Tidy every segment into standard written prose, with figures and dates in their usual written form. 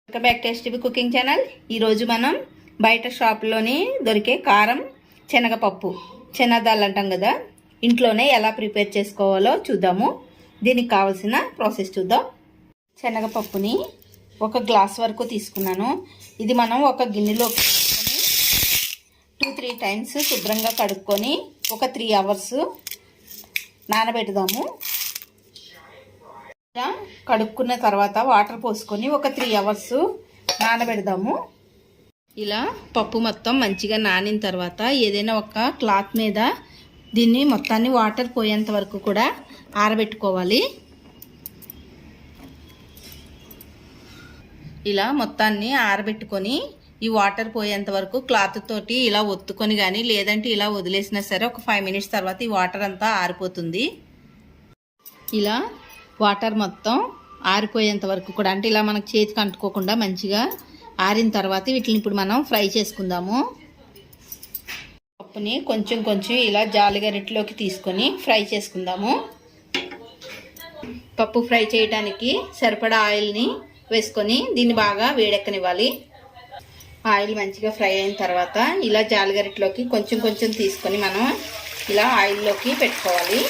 Welcome back tasty cooking channel. ఈరోజు మనం బయట షాప్లోని దొరికే కారం శనగపప్పు శనగదాలు అంటాం కదా, ఇంట్లోనే ఎలా ప్రిపేర్ చేసుకోవాలో చూద్దాము. దీనికి కావాల్సిన ప్రాసెస్ చూద్దాం. శనగపప్పుని 1 గ్లాస్ వరకు తీసుకున్నాను. ఇది మనం ఒక గిన్నెలో 2-3 టైమ్స్ శుభ్రంగా కడుక్కొని ఒక 3 అవర్స్ నానబెడదాము. కడుక్కున్న తర్వాత వాటర్ పోసుకొని ఒక 3 అవర్స్ నానబెడదాము. ఇలా పప్పు మొత్తం మంచిగా నానిన తర్వాత ఏదైనా ఒక క్లాత్ మీద దీన్ని మొత్తాన్ని వాటర్ పోయేంత వరకు కూడా ఆరబెట్టుకోవాలి. ఇలా మొత్తాన్ని ఆరబెట్టుకొని ఈ వాటర్ పోయేంత వరకు క్లాత్ తోటి ఇలా ఒత్తుకొని కానీ లేదంటే ఇలా వదిలేసినా సరే ఒక 5 మినిట్స్ తర్వాత ఈ వాటర్ అంతా ఆరిపోతుంది. ఇలా వాటర్ మొత్తం ఆరిపోయేంత వరకు కూడా, అంటే ఇలా మనకు చేతికి అంటుకోకుండా మంచిగా ఆరిన తర్వాత వీటిని ఇప్పుడు మనం ఫ్రై చేసుకుందాము. పప్పుని కొంచెం కొంచెం ఇలా జాలిగరిటలోకి తీసుకొని ఫ్రై చేసుకుందాము. పప్పు ఫ్రై చేయడానికి సరిపడా ఆయిల్ని వేసుకొని దీన్ని బాగా వేడెక్కనివ్వాలి. ఆయిల్ మంచిగా ఫ్రై అయిన తర్వాత ఇలా జాలిగరిటలోకి కొంచెం కొంచెం తీసుకొని మనం ఇలా ఆయిల్లోకి పెట్టుకోవాలి.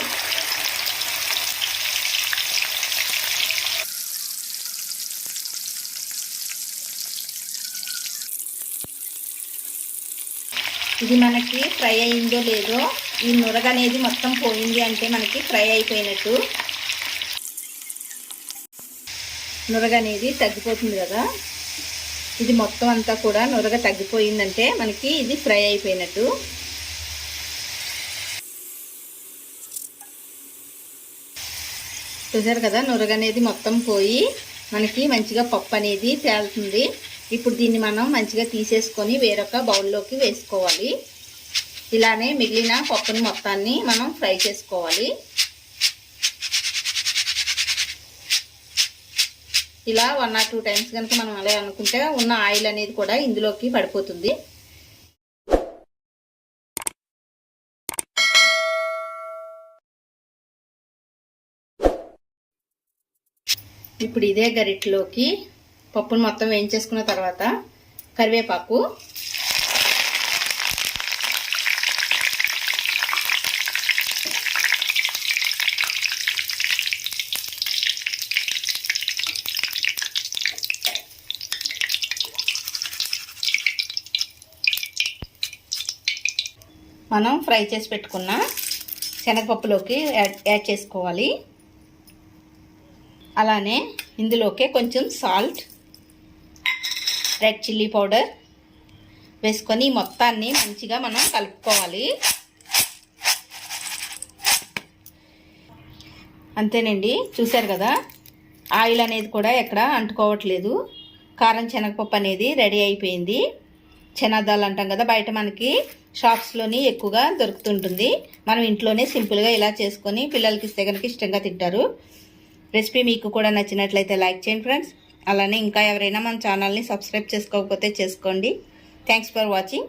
ఇది మనకి ఫ్రై అయిందో లేదో, ఈ నురగ అనేది మొత్తం పోయింది అంటే మనకి ఫ్రై అయిపోయినట్టు. నురగ అనేది తగ్గిపోతుంది కదా, ఇది మొత్తం అంతా కూడా నురగ తగ్గిపోయిందంటే మనకి ఇది ఫ్రై అయిపోయినట్టు. చూసారు కదా, నురగ అనేది మొత్తం పోయి మనకి మంచిగా పప్పు అనేది తేలుతుంది. ఇప్పుడు దీన్ని మనం మంచిగా తీసేసుకొని వేరొక బౌల్లోకి వేసుకోవాలి. ఇలానే మిగిలిన పప్పుని మొత్తాన్ని మనం ఫ్రై చేసుకోవాలి. ఇలా 1 or 2 టైమ్స్ కనుక మనం అలా అనుకుంటే ఉన్న ఆయిల్ అనేది కూడా ఇందులోకి పడిపోతుంది. ఇప్పుడు ఇదే గరిటలోకి పప్పును మొత్తం వేయించేసుకున్న తర్వాత కరివేపాకు, మనం ఫ్రై చేసి పెట్టుకున్న శనగపప్పులోకి యాడ్ చేసుకోవాలి. అలానే ఇందులోకి కొంచెం సాల్ట్, రెడ్ చిల్లీ పౌడర్ వేసుకొని మొత్తాన్ని మంచిగా మనం కలుపుకోవాలి. అంతేనండి, చూసారు కదా, ఆయిల్ అనేది కూడా ఎక్కడ అంటుకోవట్లేదు. కారం శనగపప్పు అనేది రెడీ అయిపోయింది. శనగదాలు అంటాం కదా, బయట మనకి షాప్స్లోని ఎక్కువగా దొరుకుతుంటుంది. మనం ఇంట్లోనే సింపుల్గా ఇలా చేసుకొని పిల్లలకి ఇస్తే కనుక ఇష్టంగా తింటారు. రెసిపీ మీకు కూడా నచ్చినట్లయితే లైక్ చేయండి ఫ్రెండ్స్. అలానే ఇంకా ఎవరైనా మన ఛానల్ని సబ్స్క్రైబ్ చేసుకోకపోతే చేసుకోండి. Thanks for watching.